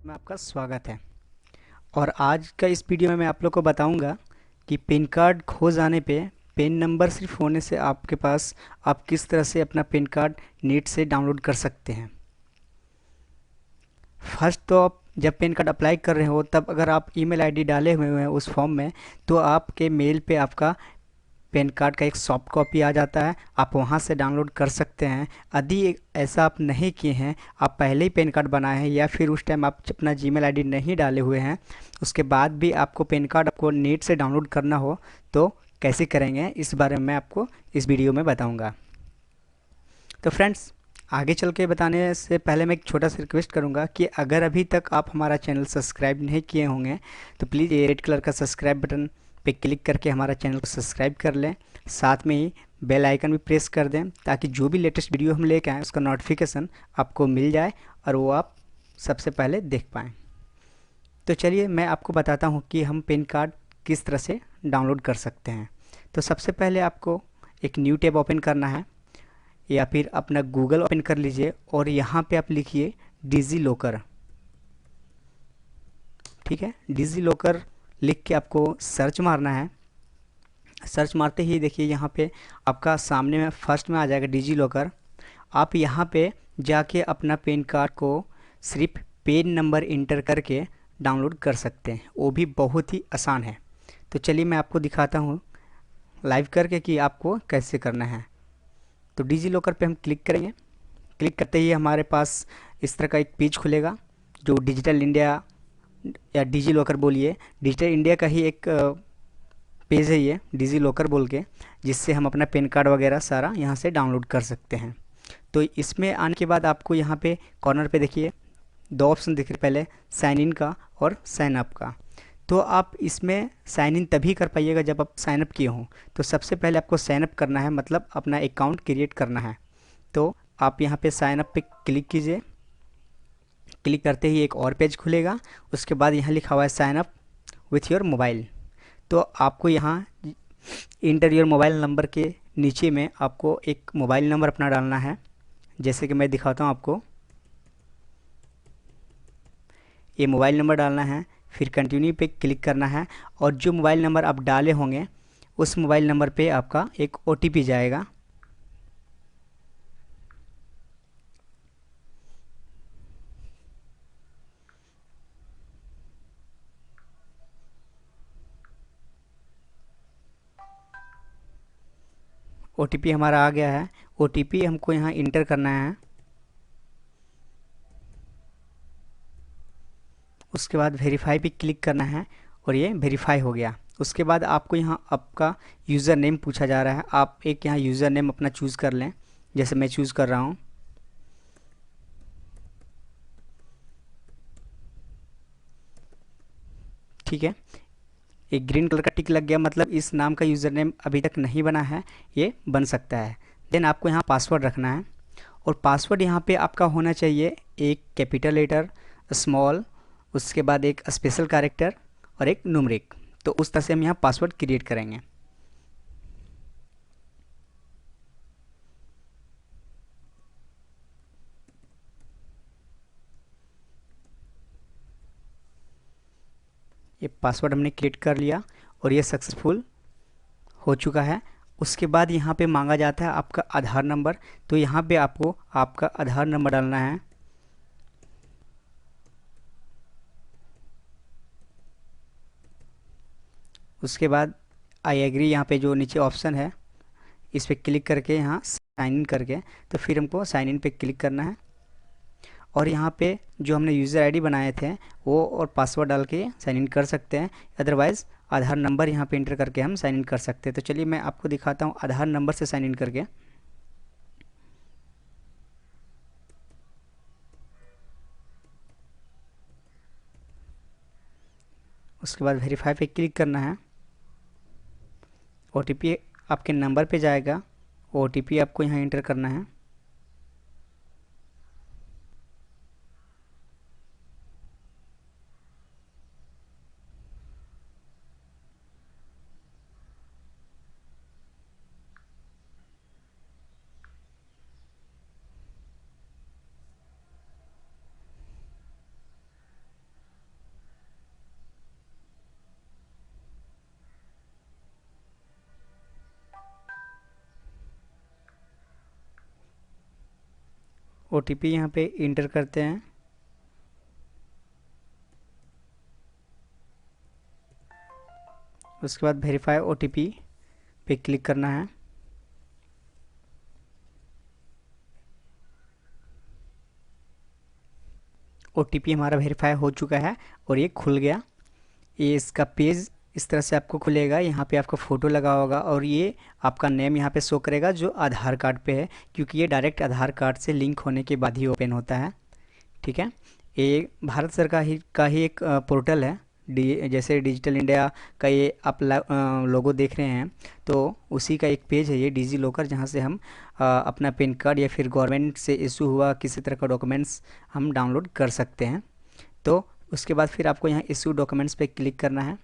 में आपका स्वागत है। और आज का इस वीडियो में मैं आप लोग को बताऊंगा कि पैन कार्ड खो जाने पे पैन नंबर सिर्फ होने से आपके पास आप किस तरह से अपना पैन कार्ड नेट से डाउनलोड कर सकते हैं। फर्स्ट तो आप जब पैन कार्ड अप्लाई कर रहे हो तब अगर आप ईमेल आईडी डाले हुए हैं उस फॉर्म में, तो आपके मेल पे आपका पैन कार्ड का एक सॉफ्ट कॉपी आ जाता है, आप वहां से डाउनलोड कर सकते हैं। यदि ऐसा आप नहीं किए हैं, आप पहले ही पैन कार्ड बनाए हैं या फिर उस टाइम आप अपना जीमेल आईडी नहीं डाले हुए हैं, उसके बाद भी आपको पैन कार्ड आपको नेट से डाउनलोड करना हो तो कैसे करेंगे, इस बारे में मैं आपको इस वीडियो में बताऊंगा। तो फ्रेंड्स, आगे चल के बताने से पहले मैं एक छोटा सा रिक्वेस्ट करूंगा कि अगर अभी तक आप हमारा चैनल सब्सक्राइब नहीं किए होंगे तो प्लीज़ ये रेड कलर का सब्सक्राइब बटन पे क्लिक करके हमारा चैनल को सब्सक्राइब कर लें। साथ में ही बेल आइकन भी प्रेस कर दें ताकि जो भी लेटेस्ट वीडियो हम लेके आएँ उसका नोटिफिकेशन आपको मिल जाए और वो आप सबसे पहले देख पाएँ। तो चलिए मैं आपको बताता हूँ कि हम पैन कार्ड किस तरह से डाउनलोड कर सकते हैं। तो सबसे पहले आपको एक न्यू टैब ओपन करना है या फिर अपना गूगल ओपन कर लीजिए और यहाँ पे आप लिखिए डिजी लॉकर। ठीक है, डिजी लॉकर लिख के आपको सर्च मारना है। सर्च मारते ही देखिए यहाँ पे आपका सामने में फर्स्ट में आ जाएगा डिजी लॉकर। आप यहाँ पे जाके अपना पैन कार्ड को सिर्फ पैन नंबर इंटर करके डाउनलोड कर सकते हैं, वो भी बहुत ही आसान है। तो चलिए मैं आपको दिखाता हूँ लाइव करके कि आपको कैसे करना है। तो डिजी लॉकर पे हम क्लिक करेंगे। क्लिक करते ही हमारे पास इस तरह का एक पेज खुलेगा जो डिजिटल इंडिया या डिजी लॉकर बोलिए, डिजिटल इंडिया का ही एक पेज है ये डिजी लॉकर बोल के, जिससे हम अपना पैन कार्ड वगैरह सारा यहाँ से डाउनलोड कर सकते हैं। तो इसमें आने के बाद आपको यहाँ पे कॉर्नर पे देखिए दो ऑप्शन दिख रहे, पहले साइन इन का और साइन अप का। तो आप इसमें साइन इन तभी कर पाइएगा जब आप साइन अप किए हों। तो सबसे पहले आपको साइन अप करना है, मतलब अपना अकाउंट क्रिएट करना है। तो आप यहाँ पे साइन अप पे क्लिक कीजिए। क्लिक करते ही एक और पेज खुलेगा, उसके बाद यहाँ लिखा हुआ है sign up with your mobile. तो आपको यहाँ इंटर योर मोबाइल नंबर के नीचे में आपको एक मोबाइल नंबर अपना डालना है, जैसे कि मैं दिखाता हूँ आपको। ये मोबाइल नंबर डालना है, फिर कंटिन्यू पे क्लिक करना है और जो मोबाइल नंबर आप डाले होंगे उस मोबाइल नंबर पे आपका एक ओटीपी जाएगा। ओटीपी हमारा आ गया है। ओटीपी हमको यहाँ इंटर करना है। उसके बाद वेरीफाई पे क्लिक करना है और ये वेरीफाई हो गया। उसके बाद आपको यहाँ आपका यूज़र नेम पूछा जा रहा है, आप एक यहाँ यूज़र नेम अपना चूज़ कर लें, जैसे मैं चूज़ कर रहा हूँ। ठीक है, एक ग्रीन कलर का टिक लग गया, मतलब इस नाम का यूज़र नेम अभी तक नहीं बना है, ये बन सकता है। देन आपको यहाँ पासवर्ड रखना है और पासवर्ड यहाँ पे आपका होना चाहिए एक कैपिटल लेटर, स्मॉल, उसके बाद एक स्पेशल कैरेक्टर और एक न्यूमेरिक। तो उस तरह से हम यहाँ पासवर्ड क्रिएट करेंगे। ये पासवर्ड हमने क्रिएट कर लिया और ये सक्सेसफुल हो चुका है। उसके बाद यहाँ पे मांगा जाता है आपका आधार नंबर। तो यहाँ पे आपको आपका आधार नंबर डालना है। उसके बाद आई एग्री, यहाँ पे जो नीचे ऑप्शन है इस पर क्लिक करके यहाँ साइन इन करके, तो फिर हमको साइन इन पे क्लिक करना है और यहाँ पे जो हमने यूज़र आईडी बनाए थे वो और पासवर्ड डाल के साइन इन कर सकते हैं। अदरवाइज़ आधार नंबर यहाँ पे इंटर करके हम साइन इन कर सकते हैं। तो चलिए मैं आपको दिखाता हूँ आधार नंबर से साइन इन करके। उसके बाद वेरीफाई पे क्लिक करना है। ओटीपी आपके नंबर पे जाएगा, ओटीपी आपको यहाँ इंटर करना है। OTP यहाँ पे इंटर करते हैं। उसके बाद वेरीफाई OTP पे क्लिक करना है। OTP हमारा वेरीफाई हो चुका है और ये खुल गया। ये इसका पेज इस तरह से आपको खुलेगा। यहाँ पे आपका फ़ोटो लगा होगा और ये आपका नेम यहाँ पे शो करेगा जो आधार कार्ड पे है, क्योंकि ये डायरेक्ट आधार कार्ड से लिंक होने के बाद ही ओपन होता है। ठीक है, ये भारत सरकार का ही एक पोर्टल है। जैसे डिजिटल इंडिया का ये आप लोगो देख रहे हैं, तो उसी का एक पेज है ये डिजी लॉकर, जहाँ से हम अपना पैन कार्ड या फिर गवर्नमेंट से इशू हुआ किसी तरह का डॉक्यूमेंट्स हम डाउनलोड कर सकते हैं। तो उसके बाद फिर आपको यहाँ इशू डॉक्यूमेंट्स पे क्लिक करना है।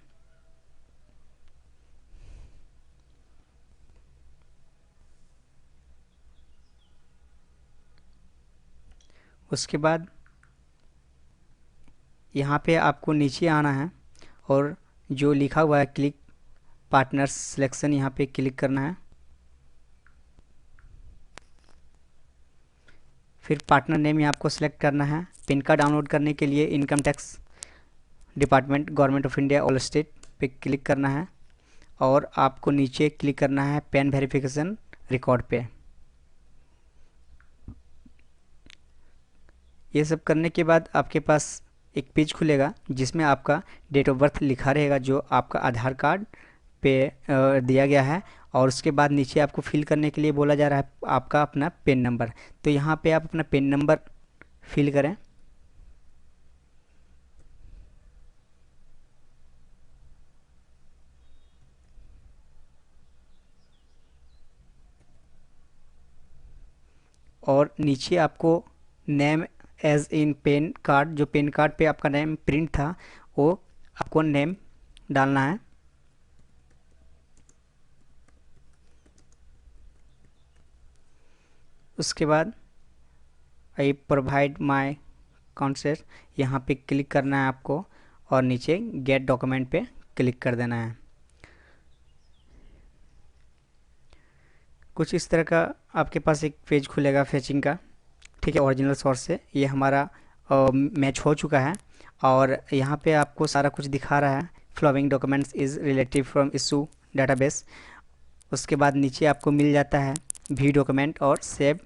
उसके बाद यहाँ पे आपको नीचे आना है और जो लिखा हुआ है क्लिक पार्टनर्स सिलेक्शन, यहाँ पे क्लिक करना है। फिर पार्टनर नेम यहाँ आपको सिलेक्ट करना है। पैन कार्ड डाउनलोड करने के लिए income tax department government of India all state पे क्लिक करना है और आपको नीचे क्लिक करना है पैन वेरिफिकेशन रिकॉर्ड पे। ये सब करने के बाद आपके पास एक पेज खुलेगा जिसमें आपका डेट ऑफ बर्थ लिखा रहेगा जो आपका आधार कार्ड पे दिया गया है, और उसके बाद नीचे आपको फिल करने के लिए बोला जा रहा है आपका अपना पेन नंबर। तो यहाँ पे आप अपना पेन नंबर फिल करें। और नीचे आपको name as in PAN card, जो पेन कार्ड पे आपका नेम प्रिंट था वो आपको नेम डालना है। उसके बाद आई प्रोवाइड माय कॉन्सेप्ट, यहाँ पे क्लिक करना है आपको और नीचे गेट डॉक्यूमेंट पे क्लिक कर देना है। कुछ इस तरह का आपके पास एक पेज खुलेगा फेचिंग का। ठीक है, ओरिजिनल सोर्स से ये हमारा मैच हो चुका है और यहाँ पे आपको सारा कुछ दिखा रहा है। Flowing documents is relative from issue database. उसके बाद नीचे आपको मिल जाता है व्यू डॉक्यूमेंट और save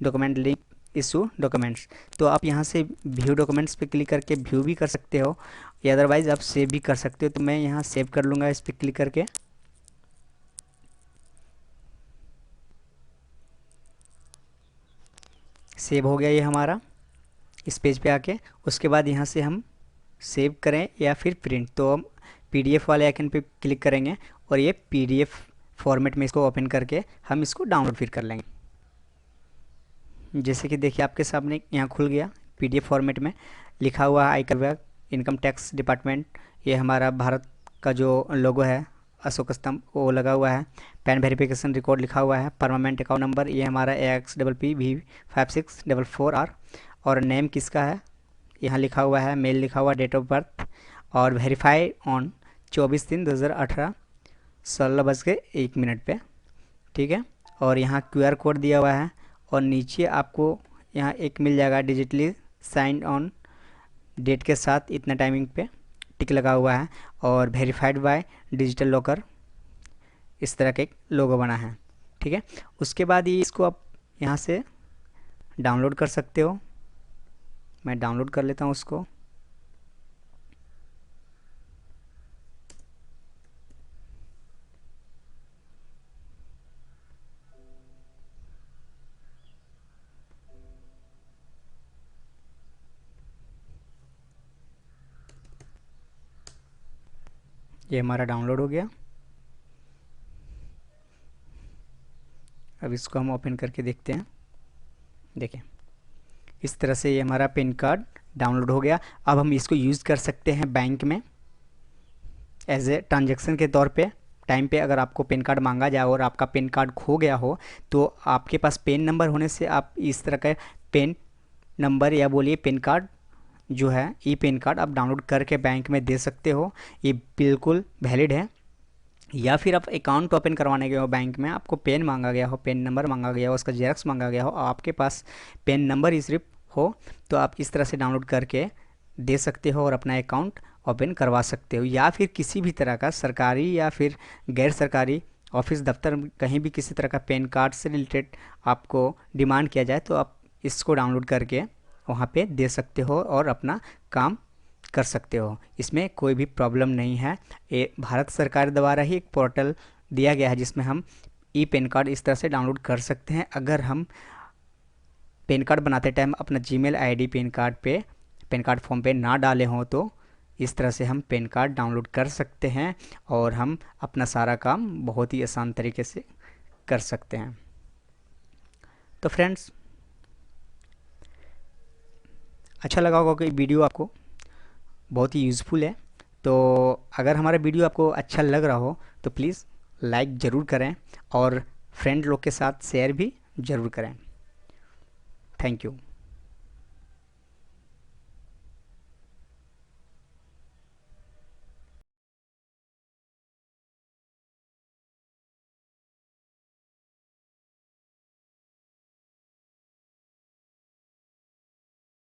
document link issue documents. तो आप यहाँ से व्यू डॉक्यूमेंट्स पे क्लिक करके व्यू भी कर सकते हो या अदरवाइज़ आप सेव भी कर सकते हो। तो मैं यहाँ सेव कर लूँगा इस पर क्लिक करके। सेव हो गया ये हमारा इस पेज पे आके। उसके बाद यहाँ से हम सेव करें या फिर प्रिंट, तो हम PDF वाले आइकन पे क्लिक करेंगे और ये PDF फॉर्मेट में इसको ओपन करके हम इसको डाउनलोड फिर कर लेंगे। जैसे कि देखिए आपके सामने यहाँ खुल गया PDF फॉर्मेट में, लिखा हुआ है आयकर विभाग इनकम टैक्स डिपार्टमेंट। ये हमारा भारत का जो लोगो है अशोक स्तंभ वो लगा हुआ है। पैन वेरिफिकेशन रिकॉर्ड लिखा हुआ है। परमानेंट अकाउंट नंबर ये हमारा AXPPV5644R। और नेम किसका है यहाँ लिखा हुआ है, मेल लिखा हुआ, डेट ऑफ बर्थ और वेरीफाई ऑन 24/3/2018 16:01 पे। ठीक है, और यहाँ QR कोड दिया हुआ है और नीचे आपको यहाँ एक मिल जाएगा डिजिटली साइन ऑन डेट के साथ इतना टाइमिंग पे टिक लगा हुआ है और वेरीफाइड बाय डिजिटल लॉकर, इस तरह का एक लोगो बना है। ठीक है, उसके बाद ये इसको आप यहाँ से डाउनलोड कर सकते हो। मैं डाउनलोड कर लेता हूँ उसको। ये हमारा डाउनलोड हो गया। अब इसको हम ओपन करके देखते हैं। देखिए इस तरह से ये हमारा पैन कार्ड डाउनलोड हो गया। अब हम इसको यूज़ कर सकते हैं बैंक में एज ए ट्रांजेक्शन के तौर पे। टाइम पे अगर आपको पैन कार्ड मांगा जाए और आपका पैन कार्ड खो गया हो तो आपके पास पैन नंबर होने से आप इस तरह का पैन नंबर या बोलिए पैन कार्ड जो है ई पैन कार्ड आप डाउनलोड करके बैंक में दे सकते हो। ये बिल्कुल वैलिड है। या फिर आप अकाउंट ओपन करवाने गए हो बैंक में, आपको पेन मांगा गया हो, पेन नंबर मांगा गया हो, उसका जेरॉक्स मांगा गया हो, आपके पास पेन नंबर ही सिर्फ हो, तो आप इस तरह से डाउनलोड करके दे सकते हो और अपना अकाउंट ओपन करवा सकते हो। या फिर किसी भी तरह का सरकारी या फिर गैर सरकारी ऑफिस दफ्तर कहीं भी किसी तरह का पैन कार्ड से रिलेटेड आपको डिमांड किया जाए तो आप इसको डाउनलोड करके वहाँ पे दे सकते हो और अपना काम कर सकते हो। इसमें कोई भी प्रॉब्लम नहीं है। ये भारत सरकार द्वारा ही एक पोर्टल दिया गया है जिसमें हम ई पैन कार्ड इस तरह से डाउनलोड कर सकते हैं। अगर हम पैन कार्ड बनाते टाइम अपना Gmail ID pan card form पे ना डाले हों तो इस तरह से हम पैन कार्ड डाउनलोड कर सकते हैं और हम अपना सारा काम बहुत ही आसान तरीके से कर सकते हैं। तो फ्रेंड्स, अच्छा लगा होगा कि वीडियो आपको बहुत ही यूज़फुल है। तो अगर हमारा वीडियो आपको अच्छा लग रहा हो तो प्लीज़ लाइक ज़रूर करें और फ्रेंड लोग के साथ शेयर भी ज़रूर करें। Thank you.